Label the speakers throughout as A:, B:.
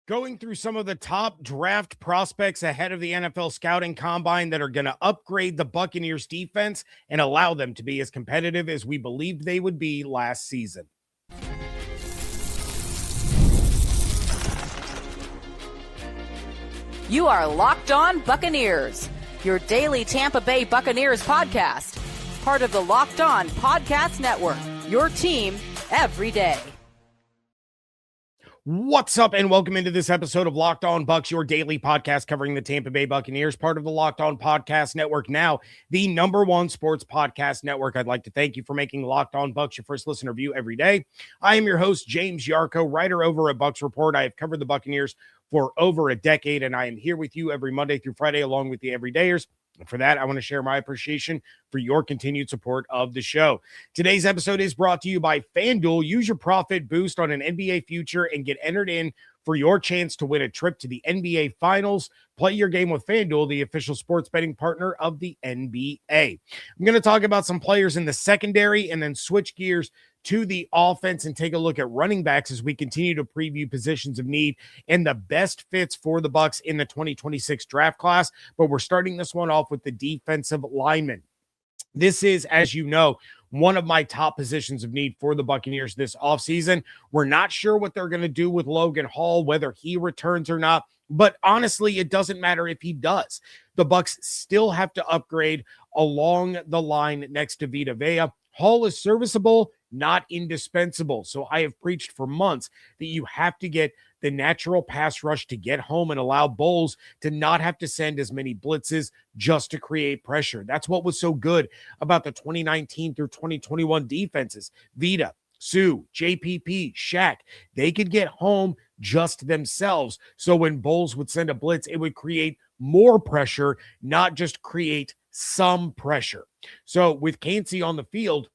A: Going through some of the top draft prospects ahead of the NFL scouting combine that are going to upgrade the Buccaneers defense and allow them to be as competitive as we believed they would be last season.
B: You are Locked On Buccaneers, your daily Tampa Bay Buccaneers podcast, part of the Locked On Podcast Network, your team every day.
A: What's up, and welcome into this episode of Locked On Bucs, your daily podcast covering the Tampa Bay Buccaneers, part of the Locked On Podcast Network, now the #1 sports podcast network. I'd like to thank you for making Locked On Bucs your first listen or view every day. I am your host, James Yarcho, writer over at Bucs Report. I have covered the Buccaneers for over a decade, and I am here with you every Monday through Friday along with the everydayers. And for that, I want to share my appreciation for your continued support of the show. Today's episode is brought to you by FanDuel. Use your profit boost on an NBA future and get entered in for your chance to win a trip to the NBA Finals. Play your game with FanDuel, the official sports betting partner of the NBA. I'm going to talk about some players in the secondary and then switch gears to the offense and take a look at running backs as we continue to preview positions of need and the best fits for the Bucs in the 2026 draft class. But we're starting this one off with the defensive linemen. This is, as you know, one of my top positions of need for the Buccaneers this offseason. We're not sure what they're going to do with Logan Hall, whether he returns or not. But honestly, it doesn't matter if he does. The Bucs still have to upgrade along the line next to Vita Vea. Hall is serviceable, not indispensable. So I have preached for months that you have to get the natural pass rush to get home and allow Bowles to not have to send as many blitzes just to create pressure. That's what was so good about the 2019 through 2021 defenses. Vita, Sue, JPP, Shaq, they could get home just themselves. So when Bowles would send a blitz, it would create more pressure, not just create some pressure. So with Cansey on the field,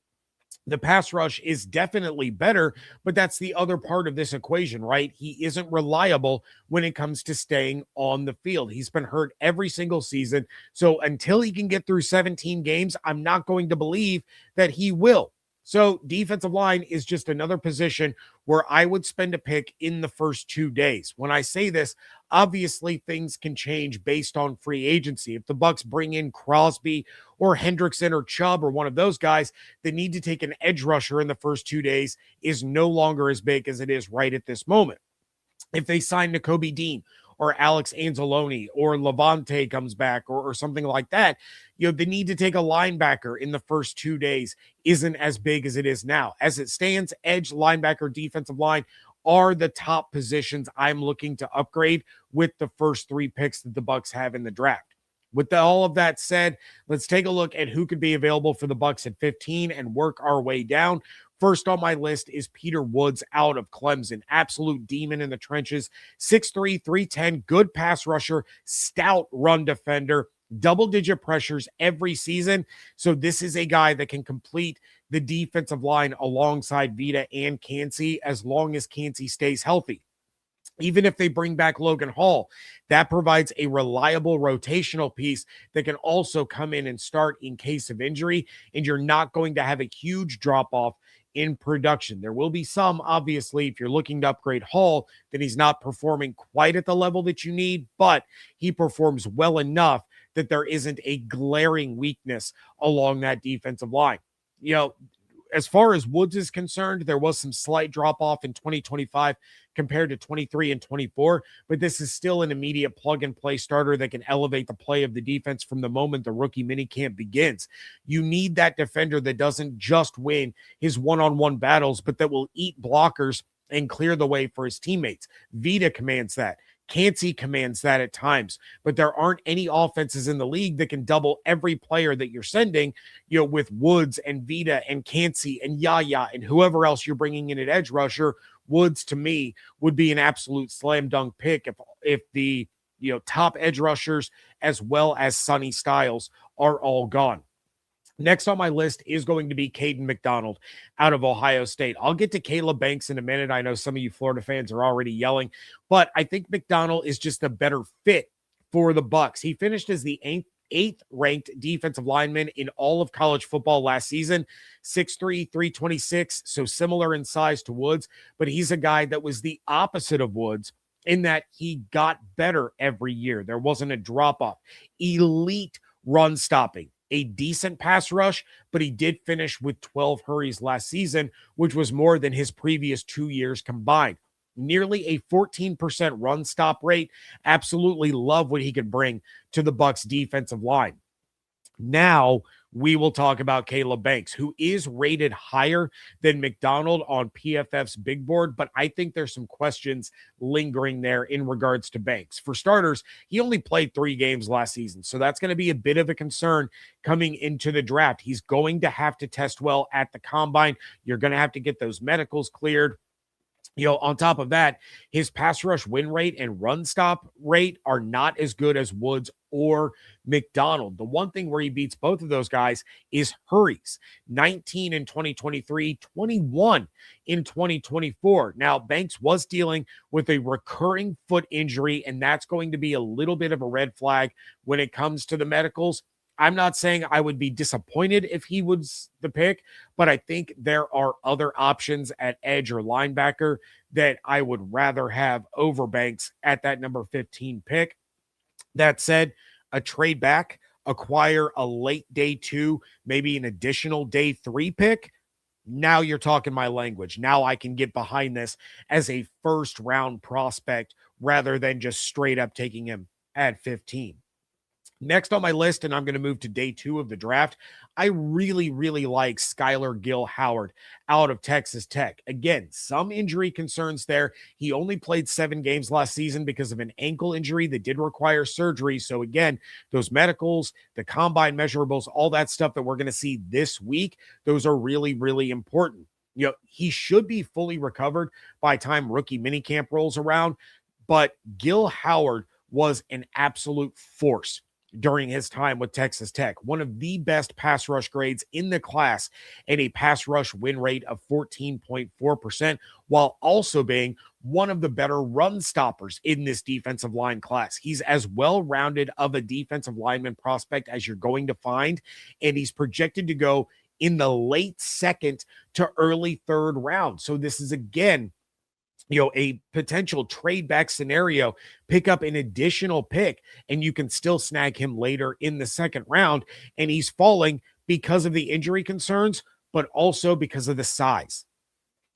A: the pass rush is definitely better, but that's the other part of this equation, right? He isn't reliable when it comes to staying on the field. He's been hurt every single season. So until he can get through 17 games, I'm not going to believe that he will. So defensive line is just another position where I would spend a pick in the first 2 days. When I say this, obviously things can change based on free agency. If the Bucs bring in Crosby or Hendrickson or Chubb or one of those guys, the need to take an edge rusher in the first 2 days is no longer as big as it is right at this moment. If they sign Nakobe Dean or Alex Anzalone or Levante comes back or something like that, you know, the need to take a linebacker in the first 2 days isn't as big as it is now. As it stands, edge, linebacker, defensive line are the top positions I'm looking to upgrade with the first 3 picks that the Bucs have in the draft. With all of that said, let's take a look at who could be available for the Bucs at 15 and work our way down. First on my list is Peter Woods out of Clemson. Absolute demon in the trenches. 6'3", 310, good pass rusher, stout run defender, double-digit pressures every season. So this is a guy that can complete the defensive line alongside Vita and Cansey as long as Cansey stays healthy. Even if they bring back Logan Hall, that provides a reliable rotational piece that can also come in and start in case of injury, and you're not going to have a huge drop-off in production. There will be some, obviously, if you're looking to upgrade Hall, that he's not performing quite at the level that you need, but he performs well enough that there isn't a glaring weakness along that defensive line. You know, as far as Woods is concerned, there was some slight drop-off in 2025 compared to 23 and 24, but this is still an immediate plug-and-play starter that can elevate the play of the defense from the moment the rookie minicamp begins. You need that defender that doesn't just win his one-on-one battles, but that will eat blockers and clear the way for his teammates. Vita commands that. Cansey commands that at times, but there aren't any offenses in the league that can double every player that you're sending, you know, with Woods and Vita and Cansey and Yaya and whoever else you're bringing in at edge rusher. Woods, to me, would be an absolute slam dunk pick if the, you know, top edge rushers as well as Sonny Styles are all gone. Next on my list is going to be Caden McDonald out of Ohio State. I'll get to Caleb Banks in a minute. I know some of you Florida fans are already yelling, but I think McDonald is just a better fit for the Bucs. He finished as the eighth ranked defensive lineman in all of college football last season, 6'3", 326, so similar in size to Woods, but he's a guy that was the opposite of Woods in that he got better every year. There wasn't a drop-off. Elite run stopping, a decent pass rush, but he did finish with 12 hurries last season, which was more than his previous 2 years combined. Nearly a 14% run stop rate. Absolutely love what he could bring to the Bucs defensive line. Now we will talk about Caleb Banks, who is rated higher than McDonald on PFF's big board, but I think there's some questions lingering there in regards to Banks. For starters, he only played 3 games last season, so that's going to be a bit of a concern coming into the draft. He's going to have to test well at the combine. You're going to have to get those medicals cleared. On top of that, his pass rush win rate and run stop rate are not as good as Woods or McDonald. The one thing where he beats both of those guys is hurries. 19 in 2023, 21 in 2024. Now, Banks was dealing with a recurring foot injury, and that's going to be a little bit of a red flag when it comes to the medicals. I'm not saying I would be disappointed if he was the pick, but I think there are other options at edge or linebacker that I would rather have over Banks at that number 15 pick. That said, a trade back, acquire a late day 2, maybe an additional day 3 pick. Now you're talking my language. Now I can get behind this as a first round prospect rather than just straight up taking him at 15. Next on my list, and I'm going to move to day 2 of the draft, I really, really like Skylar Gill-Howard out of Texas Tech. Again, some injury concerns there. He only played 7 games last season because of an ankle injury that did require surgery. So again, those medicals, the combine measurables, all that stuff that we're going to see this week, those are really, really important. He should be fully recovered by the time rookie minicamp rolls around, but Gill-Howard was an absolute force during his time with Texas Tech. One of the best pass rush grades in the class and a pass rush win rate of 14.4%, while also being one of the better run stoppers in this defensive line class. He's as well-rounded of a defensive lineman prospect as you're going to find, and he's projected to go in the late 2nd to early 3rd round. So this is, again, a potential trade back scenario, pick up an additional pick, and you can still snag him later in the 2nd round. And he's falling because of the injury concerns, but also because of the size.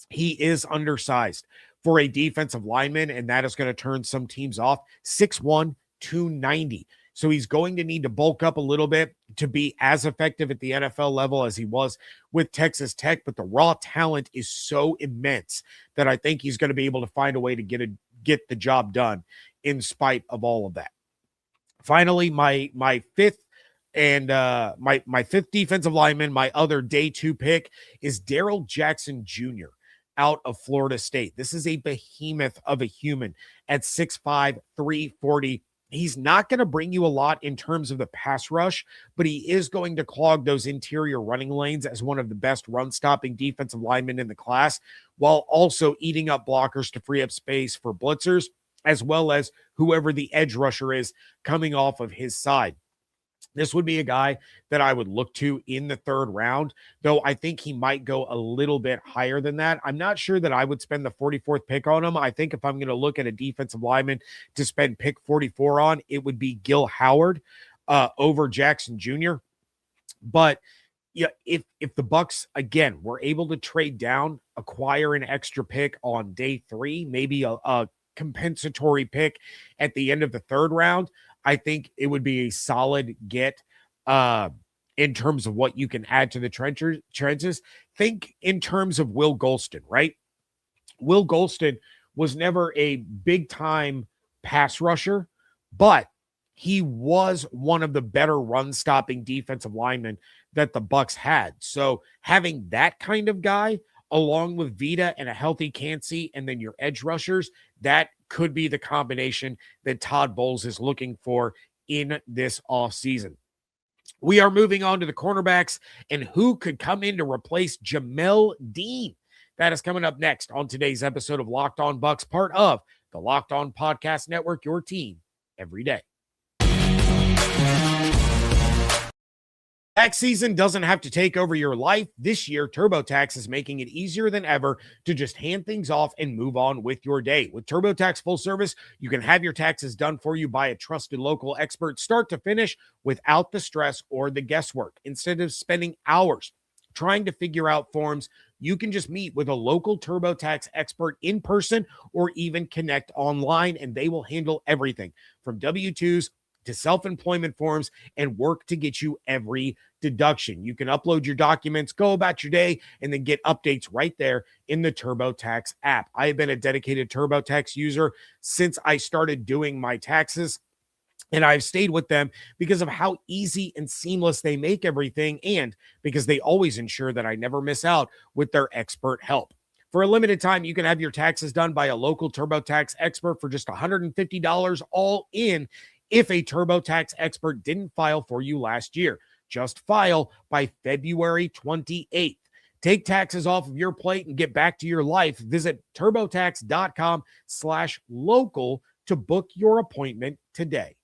A: He is undersized for a defensive lineman, and that is going to turn some teams off. 6'1", 290. So he's going to need to bulk up a little bit to be as effective at the NFL level as he was with Texas Tech. But the raw talent is so immense that I think he's going to be able to find a way to get the job done in spite of all of that. Finally, my 5th and my 5th defensive lineman, my other day 2 pick, is Darrell Jackson Jr. out of Florida State. This is a behemoth of a human at 6'5", 340. He's not going to bring you a lot in terms of the pass rush, but he is going to clog those interior running lanes as one of the best run-stopping defensive linemen in the class, while also eating up blockers to free up space for blitzers, as well as whoever the edge rusher is coming off of his side. This would be a guy that I would look to in the 3rd round, though I think he might go a little bit higher than that. I'm not sure that I would spend the 44th pick on him. I think if I'm going to look at a defensive lineman to spend pick 44 on, it would be Gill-Howard over Jackson Jr. But if the Bucs, again, were able to trade down, acquire an extra pick on day 3, maybe a compensatory pick at the end of the 3rd round, I think it would be a solid get in terms of what you can add to the trenches. Think in terms of Will Golston, right? Will Golston was never a big-time pass rusher, but he was one of the better run-stopping defensive linemen that the Bucs had. So having that kind of guy, along with Vita and a healthy Cansey, and then your edge rushers, that could be the combination that Todd Bowles is looking for in this offseason. We are moving on to the cornerbacks and who could come in to replace Jamel Dean. That is coming up next on today's episode of Locked On Bucs, part of the Locked On Podcast Network, your team every day. Tax season doesn't have to take over your life. This year, TurboTax is making it easier than ever to just hand things off and move on with your day. With TurboTax Full Service, you can have your taxes done for you by a trusted local expert, start to finish, without the stress or the guesswork. Instead of spending hours trying to figure out forms, you can just meet with a local TurboTax expert in person or even connect online, and they will handle everything from W-2s to self-employment forms and work to get you every deduction. You can upload your documents, go about your day, and then get updates right there in the TurboTax app. I have been a dedicated TurboTax user since I started doing my taxes, and I've stayed with them because of how easy and seamless they make everything, and because they always ensure that I never miss out with their expert help. For a limited time, you can have your taxes done by a local TurboTax expert for just $150 all in if a TurboTax expert didn't file for you last year. Just file by February 28th. Take taxes off of your plate and get back to your life. Visit TurboTax.com/local to book your appointment today.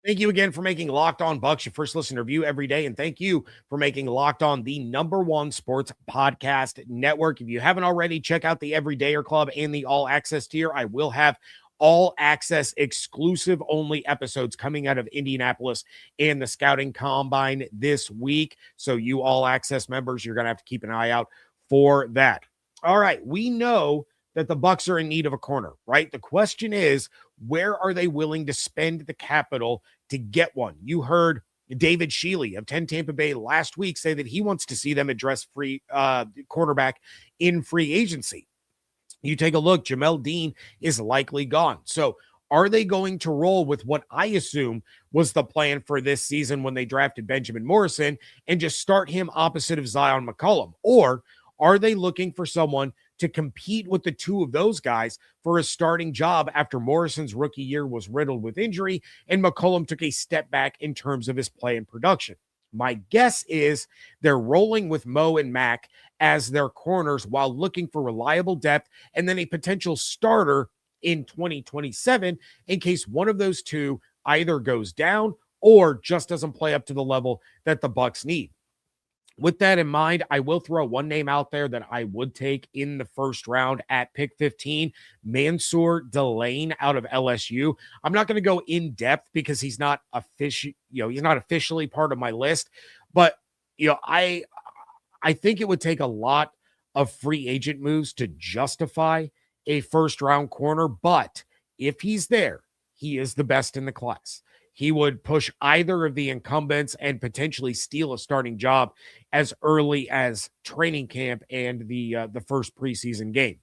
A: Thank you again for making Locked On Bucs your first listen review every day. And thank you for making Locked On the #1 sports podcast network. If you haven't already, check out the Everydayer Club and the All Access tier. I will have all access exclusive only episodes coming out of Indianapolis and the scouting combine this week. So you all access members, you're going to have to keep an eye out for that. All right. We know that the Bucs are in need of a corner, right? The question is, where are they willing to spend the capital to get one? You heard David Shealy of 10 Tampa Bay last week say that he wants to see them address free cornerback in free agency. You take a look, Jamel Dean is likely gone. So are they going to roll with what I assume was the plan for this season when they drafted Benjamin Morrison and just start him opposite of Zion McCollum? Or are they looking for someone to compete with the two of those guys for a starting job after Morrison's rookie year was riddled with injury and McCollum took a step back in terms of his play and production? My guess is they're rolling with Mo and Mack as their corners while looking for reliable depth and then a potential starter in 2027 in case one of those two either goes down or just doesn't play up to the level that the Bucs need. With that in mind, I will throw one name out there that I would take in the first round at pick 15, Mansour Delane out of LSU. I'm not going to go in depth because he's not officially part of my list, but I think it would take a lot of free agent moves to justify a first round corner, but if he's there, he is the best in the class. He would push either of the incumbents and potentially steal a starting job as early as training camp and the first preseason game.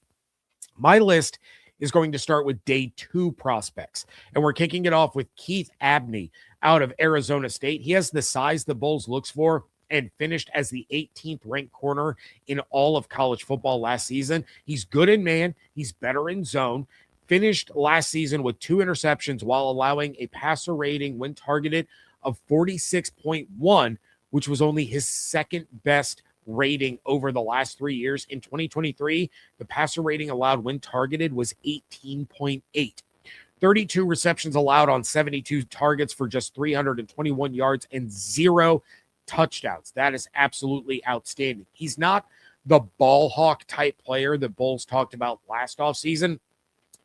A: My list is going to start with day 2 prospects, and we're kicking it off with Keith Abney out of Arizona State. He has the size the Bulls looks for and finished as the 18th ranked corner in all of college football last season. He's good in man. He's better in zone. Finished last season with 2 interceptions while allowing a passer rating when targeted of 46.1, which was only his second best rating over the last 3 years. In 2023, the passer rating allowed when targeted was 18.8. 32 receptions allowed on 72 targets for just 321 yards and 0 touchdowns. That is absolutely outstanding. He's not the ball hawk type player that Bulls talked about last offseason,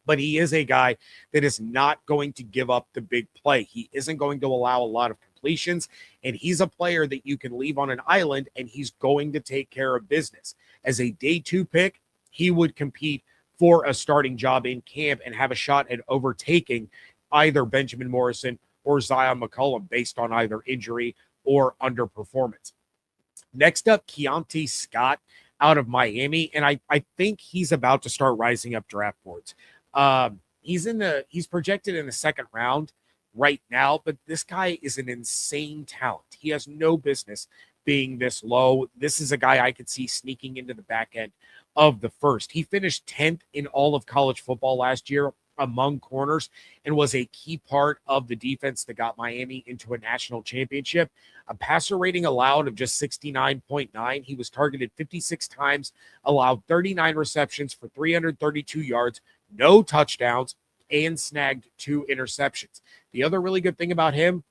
A: but he is a guy that is not going to give up the big play. He isn't going to allow a lot of completions, and he's a player that you can leave on an island, and he's going to take care of business. As a day 2 pick, he would compete for a starting job in camp and have a shot at overtaking either Benjamin Morrison or Zion McCollum based on either injury or underperformance. Next up, Keontae Scott out of Miami, and I think he's about to start rising up draft boards. He's projected in the second round right now, but this guy is an insane talent. He has no business being this low. This is a guy I could see sneaking into the back end of the first. He finished 10th in all of college football last year among corners and was a key part of the defense that got Miami into a national championship. A passer rating allowed of just 69.9. He was targeted 56 times, allowed 39 receptions for 332 yards, no touchdowns, and snagged 2 interceptions. The other really good thing about him,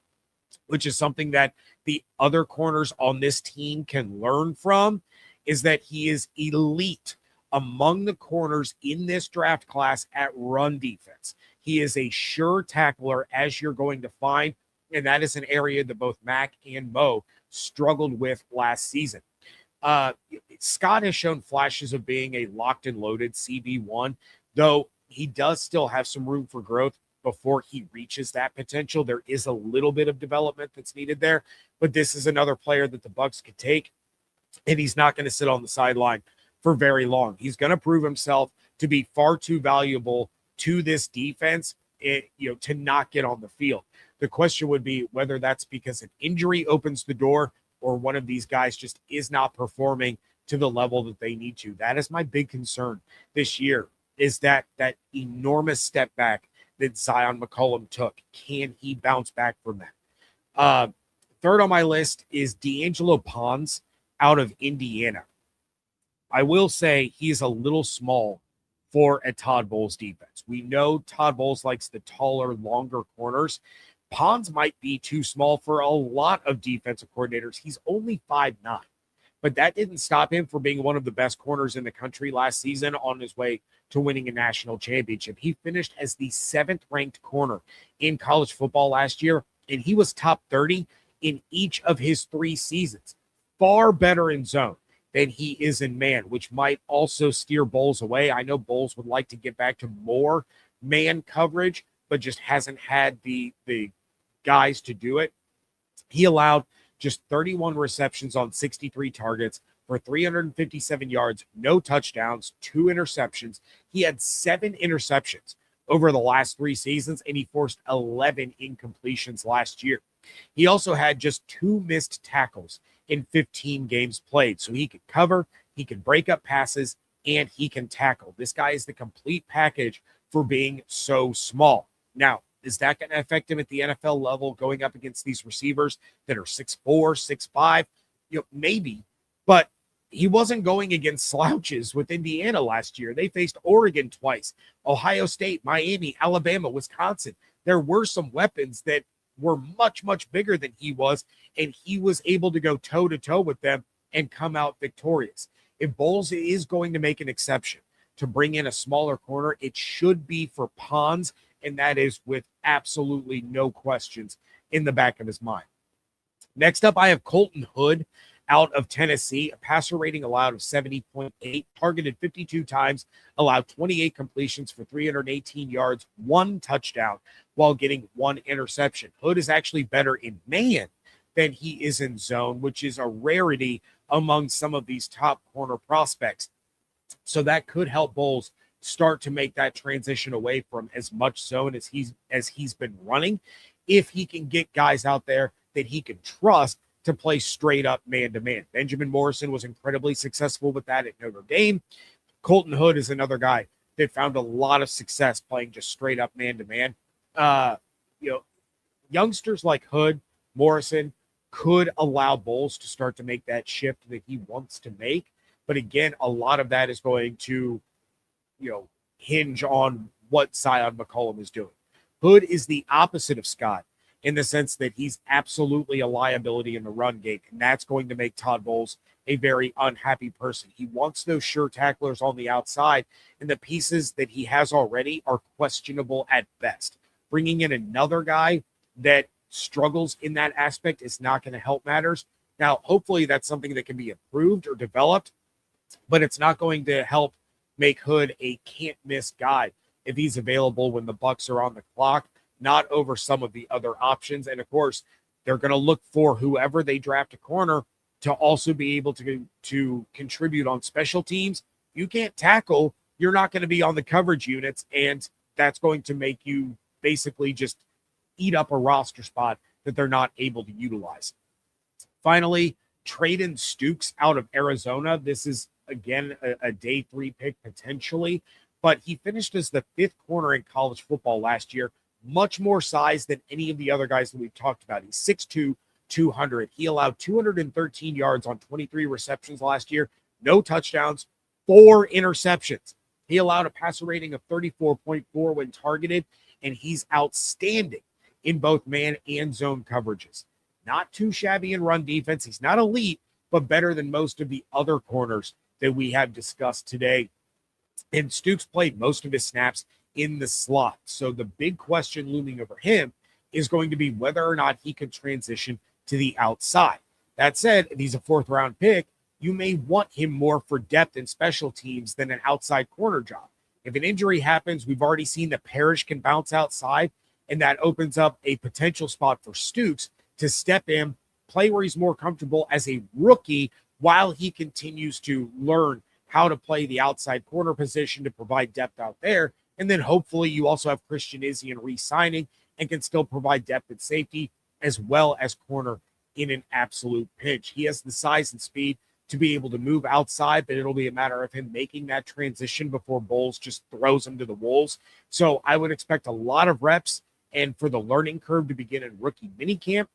A: which is something that the other corners on this team can learn from, is that he is elite among the corners in this draft class at run defense. He is a sure tackler, as you're going to find, and that is an area that both Mac and Mo struggled with last season. Scott has shown flashes of being a locked and loaded CB1, though he does still have some room for growth before he reaches that potential. There is a little bit of development that's needed there, but this is another player that the Bucs could take, and he's not going to sit on the sideline for very long. He's going to prove himself to be far too valuable to this defense, to not get on the field. The question would be whether that's because an injury opens the door or one of these guys just is not performing to the level that they need to. That is my big concern this year, is that enormous step back that Zion McCollum took. Can he bounce back from that? Third on my list is D'Angelo Pons out of Indiana. I will say he's a little small for a Todd Bowles defense. We know Todd Bowles likes the taller, longer corners. Pons might be too small for a lot of defensive coordinators. He's only 5'9", but that didn't stop him from being one of the best corners in the country last season on his way to winning a national championship. He finished as the 7th-ranked corner in college football last year, and he was top 30 in each of his 3 seasons. Far better in zone than he is in man, which might also steer Bowles away. I know Bowles would like to get back to more man coverage, but just hasn't had the guys to do it. He allowed just 31 receptions on 63 targets for 357 yards, no touchdowns, 2 interceptions. He had 7 interceptions over the last 3 seasons, and he forced 11 incompletions last year. He also had just 2 missed tackles in 15 games played. So he could cover, he can break up passes, and he can tackle. This guy is the complete package for being so small. Now, is that going to affect him at the NFL level going up against these receivers that are 6'4", 6'5"? Maybe, but he wasn't going against slouches with Indiana last year. They faced Oregon twice, Ohio State, Miami, Alabama, Wisconsin. There were some weapons that were much, much bigger than he was, and he was able to go toe-to-toe with them and come out victorious. If Bowles is going to make an exception to bring in a smaller corner, it should be for Pons, and that is with absolutely no questions in the back of his mind. Next up, I have Colton Hood out of Tennessee, a passer rating allowed of 70.8, targeted 52 times, allowed 28 completions for 318 yards, 1 touchdown, while getting 1 interception. Hood is actually better in man than he is in zone, which is a rarity among some of these top corner prospects. So that could help Bowles start to make that transition away from as much zone as he's been running, if he can get guys out there that he can trust to play straight up man-to-man. Benjamin Morrison was incredibly successful with that at Notre Dame. Colton Hood is another guy that found a lot of success playing just straight up man-to-man. Youngsters like Hood, Morrison could allow Bowles to start to make that shift that he wants to make. But again, a lot of that is going to, hinge on what Zion McCollum is doing. Hood is the opposite of Scott in the sense that he's absolutely a liability in the run game, and that's going to make Todd Bowles a very unhappy person. He wants those sure tacklers on the outside, and the pieces that he has already are questionable at best. Bringing in another guy that struggles in that aspect is not going to help matters. Now, hopefully that's something that can be improved or developed, but it's not going to help make Hood a can't-miss guy if he's available when the Bucs are on the clock, not over some of the other options. And, of course, they're going to look for whoever they draft a corner to also be able to contribute on special teams. You can't tackle, you're not going to be on the coverage units, and that's going to make you basically just eat up a roster spot that they're not able to utilize. Finally, Traden Stukes out of Arizona. This is, again, a day 3 pick potentially, but he finished as the 5th corner in college football last year. Much more size than any of the other guys that we've talked about. He's 6'2", 200. He allowed 213 yards on 23 receptions last year, no touchdowns, 4 interceptions. He allowed a passer rating of 34.4 when targeted, and he's outstanding in both man and zone coverages. Not too shabby in run defense. He's not elite, but better than most of the other corners that we have discussed today. And Stooks played most of his snaps in the slot. So the big question looming over him is going to be whether or not he can transition to the outside. That said, if he's a fourth-round pick, you may want him more for depth in special teams than an outside corner job. If an injury happens, we've already seen that Parrish can bounce outside, and that opens up a potential spot for Stooks to step in, play where he's more comfortable as a rookie while he continues to learn how to play the outside corner position to provide depth out there. And then hopefully you also have Christian Izzy in re-signing and can still provide depth and safety as well as corner in an absolute pinch. He has the size and speed to be able to move outside, but it'll be a matter of him making that transition before Bowles just throws him to the wolves. So I would expect a lot of reps and for the learning curve to begin in rookie minicamp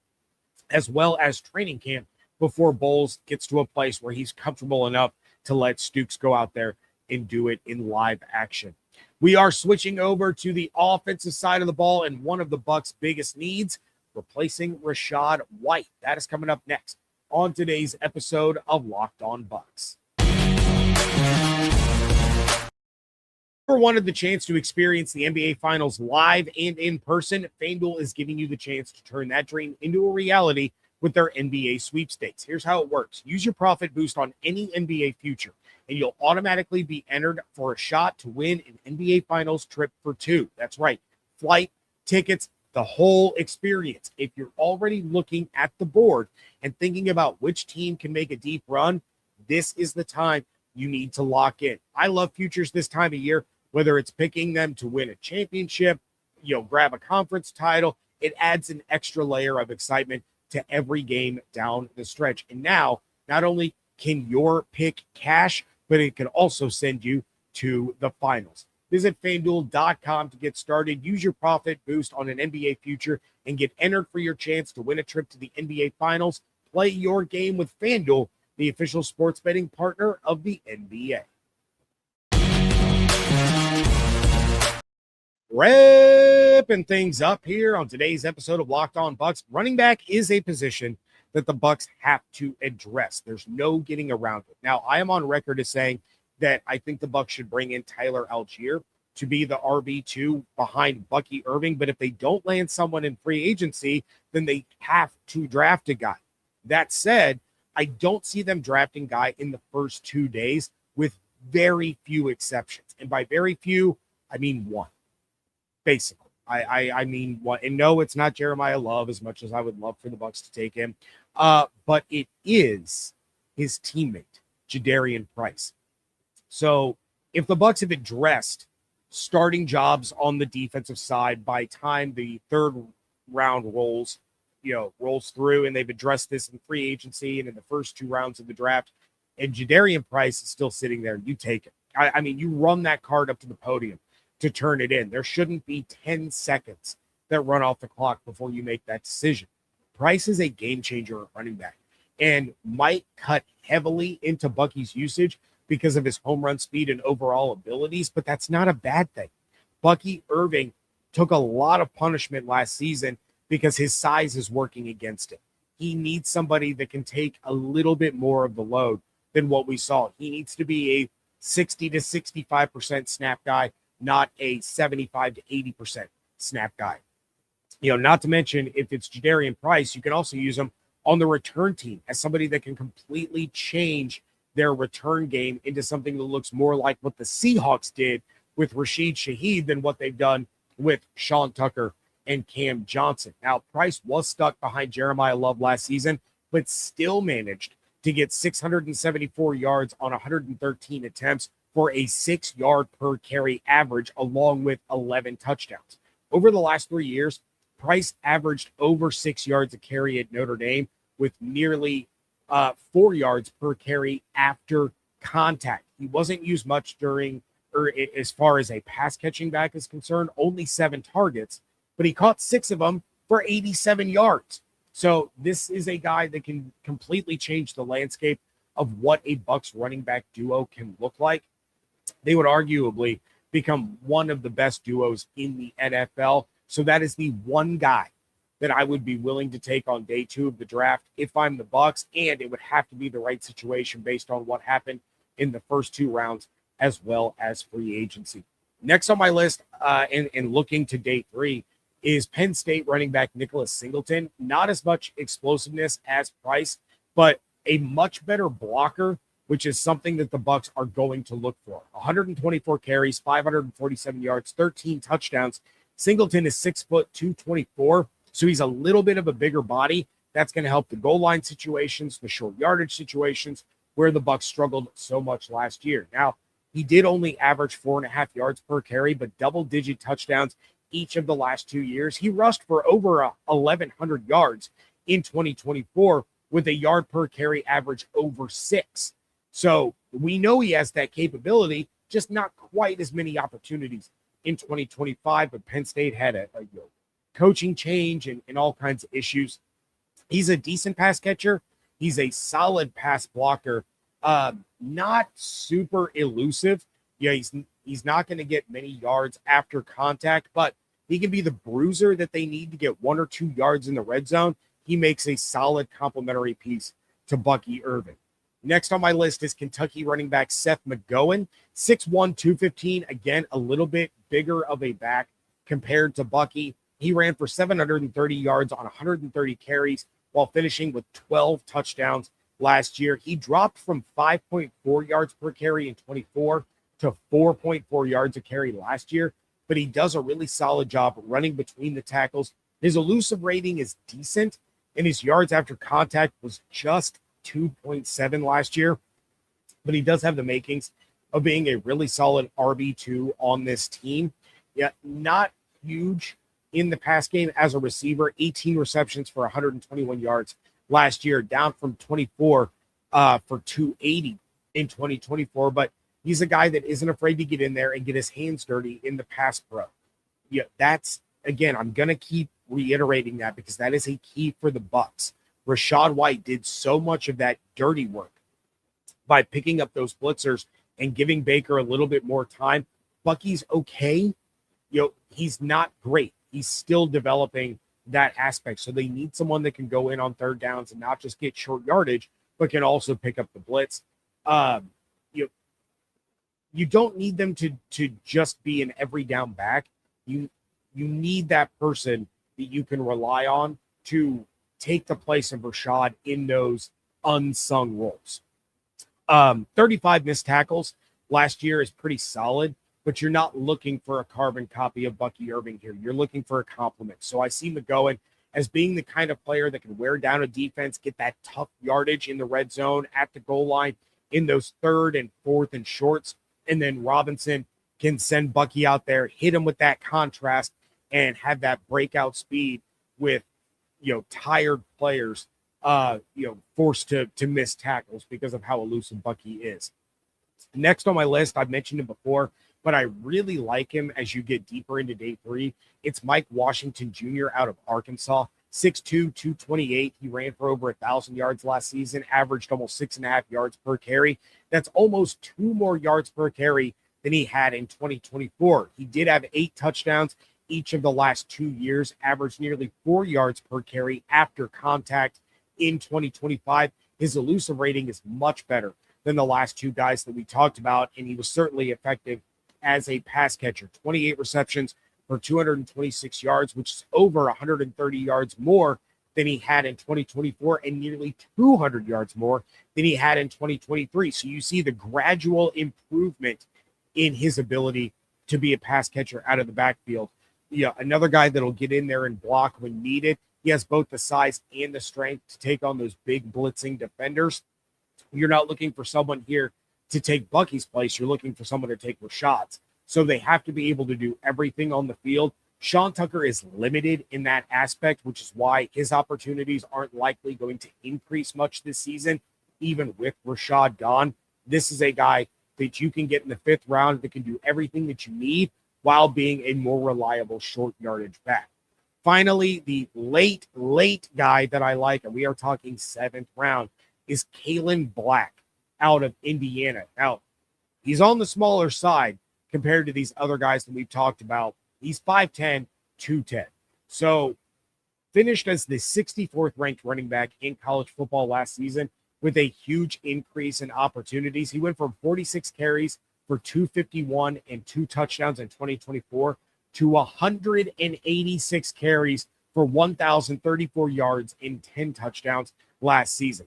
A: as well as training camp before Bowles gets to a place where he's comfortable enough to let Stooks go out there and do it in live action. We are switching over to the offensive side of the ball, and one of the Bucs' biggest needs, replacing Rachaad White. That is coming up next on today's episode of Locked On Bucs. Ever wanted the chance to experience the NBA Finals live and in person? FanDuel is giving you the chance to turn that dream into a reality with their NBA sweepstakes. Here's how it works. Use your profit boost on any NBA future, and you'll automatically be entered for a shot to win an NBA Finals trip for two. That's right. Flight, tickets, the whole experience. If you're already looking at the board and thinking about which team can make a deep run, this is the time you need to lock in. I love futures this time of year, whether it's picking them to win a championship, grab a conference title. It adds an extra layer of excitement to every game down the stretch. And now, not only can your pick cash, but it can also send you to the finals. Visit FanDuel.com to get started. Use your profit boost on an NBA future and get entered for your chance to win a trip to the NBA Finals. Play your game with FanDuel, the official sports betting partner of the NBA. Wrapping things up here on today's episode of Locked On Bucs. Running back is a position that the Bucs have to address. There's no getting around it. Now, I am on record as saying that I think the Bucs should bring in Tyler Algier to be the RB2 behind Bucky Irving. But if they don't land someone in free agency, then they have to draft a guy. That said, I don't see them drafting guy in the first 2 days with very few exceptions. And by very few, I mean one. Basically, I mean one. And no, it's not Jeremiah Love as much as I would love for the Bucs to take him. But it is his teammate, Jadarian Price. So if the Bucs have addressed starting jobs on the defensive side by time the third round rolls through, and they've addressed this in free agency and in the first two rounds of the draft, and Jadarian Price is still sitting there, you take it. I mean, you run that card up to the podium to turn it in. There shouldn't be 10 seconds that run off the clock before you make that decision. Price is a game changer at running back and might cut heavily into Bucky's usage because of his home run speed and overall abilities, but that's not a bad thing. Bucky Irving took a lot of punishment last season because his size is working against him. He needs somebody that can take a little bit more of the load than what we saw. He needs to be a 60 to 65% snap guy, not a 75 to 80% snap guy. Not to mention, if it's Jadarian Price, you can also use him on the return team as somebody that can completely change their return game into something that looks more like what the Seahawks did with Rashid Shaheed than what they've done with Sean Tucker and Cam Johnson. Now, Price was stuck behind Jeremiah Love last season, but still managed to get 674 yards on 113 attempts for a 6-yard per carry average, along with 11 touchdowns. Over the last 3 years, Price averaged over 6 yards a carry at Notre Dame with nearly 4 yards per carry after contact. He wasn't used much as far as a pass catching back is concerned, only 7 targets, but he caught 6 of them for 87 yards. So this is a guy that can completely change the landscape of what a Bucs running back duo can look like. they would arguably become one of the best duos in the NFL. So that is the one guy that I would be willing to take on day 2 of the draft if I'm the Bucs, and it would have to be the right situation based on what happened in the first 2 rounds as well as free agency. Next on my list, and looking to day 3, is Penn State running back Nicholas Singleton. Not as much explosiveness as Price, but a much better blocker, which is something that the Bucs are going to look for. 124 carries, 547 yards, 13 touchdowns. Singleton is 6 foot 224, so he's a little bit of a bigger body. That's going to help the goal line situations, the short yardage situations, where the Bucs struggled so much last year. Now, he did only average 4.5 yards per carry, but double-digit touchdowns each of the last 2 years. He rushed for over 1,100 yards in 2024 with a yard per carry average over 6. So we know he has that capability, just not quite as many opportunities in 2025. But Penn State had a coaching change and all kinds of issues. He's a decent pass catcher. He's a solid pass blocker. Not super elusive. Yeah, he's not going to get many yards after contact, but he can be the bruiser that they need to get 1 or 2 yards in the red zone. He makes a solid complementary piece to Bucky Irving. Next on my list is Kentucky running back Seth McGowan, 6'1", 215. Again, a little bit bigger of a back compared to Bucky. He ran for 730 yards on 130 carries while finishing with 12 touchdowns last year. He dropped from 5.4 yards per carry in 24 to 4.4 yards a carry last year, but he does a really solid job running between the tackles. His elusive rating is decent, and his yards after contact was just 2.7 last year, but he does have the makings of being a really solid RB2 on this team. Yeah, not huge in the pass game as a receiver, 18 receptions for 121 yards last year, down from 24 for 280 in 2024, but he's a guy that isn't afraid to get in there and get his hands dirty in the pass pro. Yeah, that's, again, I'm going to keep reiterating that because that is a key for the Bucs. Rachaad White did so much of that dirty work by picking up those blitzers and giving Baker a little bit more time. Bucky's okay. He's not great. He's still developing that aspect. So they need someone that can go in on third downs and not just get short yardage, but can also pick up the blitz. You don't need them to just be an every down back. You need that person that you can rely on to take the place of Rachaad in those unsung roles. 35 missed tackles last year is pretty solid, but you're not looking for a carbon copy of Bucky Irving here. You're looking for a compliment. So I see McGowan as being the kind of player that can wear down a defense, get that tough yardage in the red zone at the goal line in those 3rd and 4th and shorts. And then Robinson can send Bucky out there, hit him with that contrast, and have that breakout speed with, tired players, forced to miss tackles because of how elusive Bucky is. Next on my list, I've mentioned him before, but I really like him as you get deeper into day 3. It's Mike Washington Jr. out of Arkansas, 6'2", 228. He ran for over 1,000 yards last season, averaged almost 6.5 yards per carry. That's almost 2 more yards per carry than he had in 2024. He did have 8 touchdowns each of the last 2 years, averaged nearly 4 yards per carry after contact in 2025. His elusive rating is much better than the last 2 guys that we talked about, and he was certainly effective as a pass catcher. 28 receptions for 226 yards, which is over 130 yards more than he had in 2024 and nearly 200 yards more than he had in 2023. So you see the gradual improvement in his ability to be a pass catcher out of the backfield. Another guy that'll get in there and block when needed. He has both the size and the strength to take on those big blitzing defenders. You're not looking for someone here to take Bucky's place. You're looking for someone to take Rachaad's. So they have to be able to do everything on the field. Sean Tucker is limited in that aspect, which is why his opportunities aren't likely going to increase much this season, even with Rachaad gone. This is a guy that you can get in the 5th round that can do everything that you need while being a more reliable short yardage back. Finally, the late guy that I like, and we are talking 7th round, is Kalen Black out of Indiana. Now, He's on the smaller side compared to these other guys that we've talked about. He's 5'10", 210. So finished as the 64th ranked running back in college football last season with a huge increase in opportunities. He went from 46 carries for 251 and 2 touchdowns in 2024 to 186 carries for 1,034 yards and 10 touchdowns last season.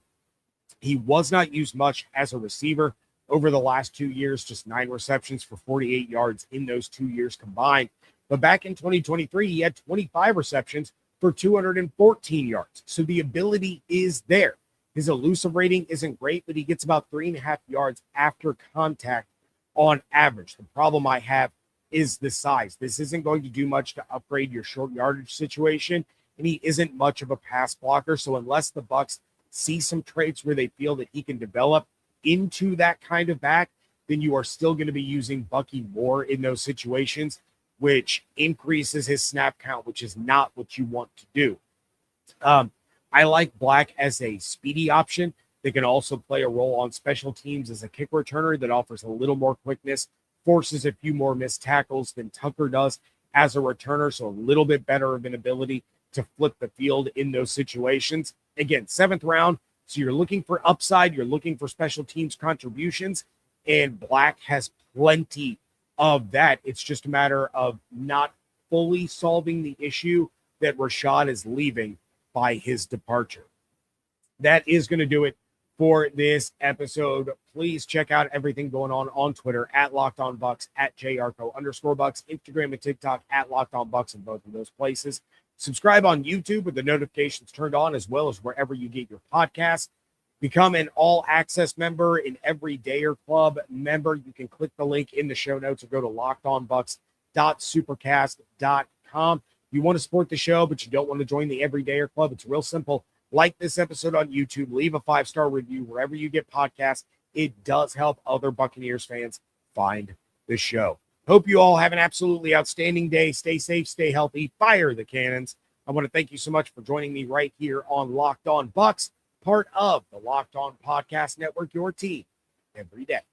A: He was not used much as a receiver over the last 2 years, just 9 receptions for 48 yards in those 2 years combined. But back in 2023, he had 25 receptions for 214 yards. So the ability is there. His elusive rating isn't great, but he gets about 3.5 yards after contact on average. The problem I have is the size. This isn't going to do much to upgrade your short yardage situation, and he isn't much of a pass blocker. So unless the Bucs see some traits where they feel that he can develop into that kind of back, then you are still going to be using Bucky more in those situations, which increases his snap count, which is not what you want to do. I like Black as a speedy option. They can also play a role on special teams as a kick returner that offers a little more quickness, forces a few more missed tackles than Tucker does as a returner, so a little bit better of an ability to flip the field in those situations. Again, 7th round, so you're looking for upside, you're looking for special teams contributions, and Black has plenty of that. It's just a matter of not fully solving the issue that Rashad is leaving by his departure. That is going to do it for this episode. Please check out everything going on Twitter at Locked On Bucs, at @JYarcho_Bucs, Instagram and TikTok at Locked On Bucs in both of those places. Subscribe on YouTube with the notifications turned on, as well as wherever you get your podcasts. Become an all-access member, an Everydayer Club member. You can click the link in the show notes or go to lockedonbucs.supercast.com. You want to support the show, but you don't want to join the Everydayer Club, it's real simple. Like this episode on YouTube, leave a 5-star review wherever you get podcasts. It does help other Buccaneers fans find the show. Hope you all have an absolutely outstanding day. Stay safe, stay healthy, fire the cannons. I want to thank you so much for joining me right here on Locked On Bucs, part of the Locked On Podcast Network, your team every day.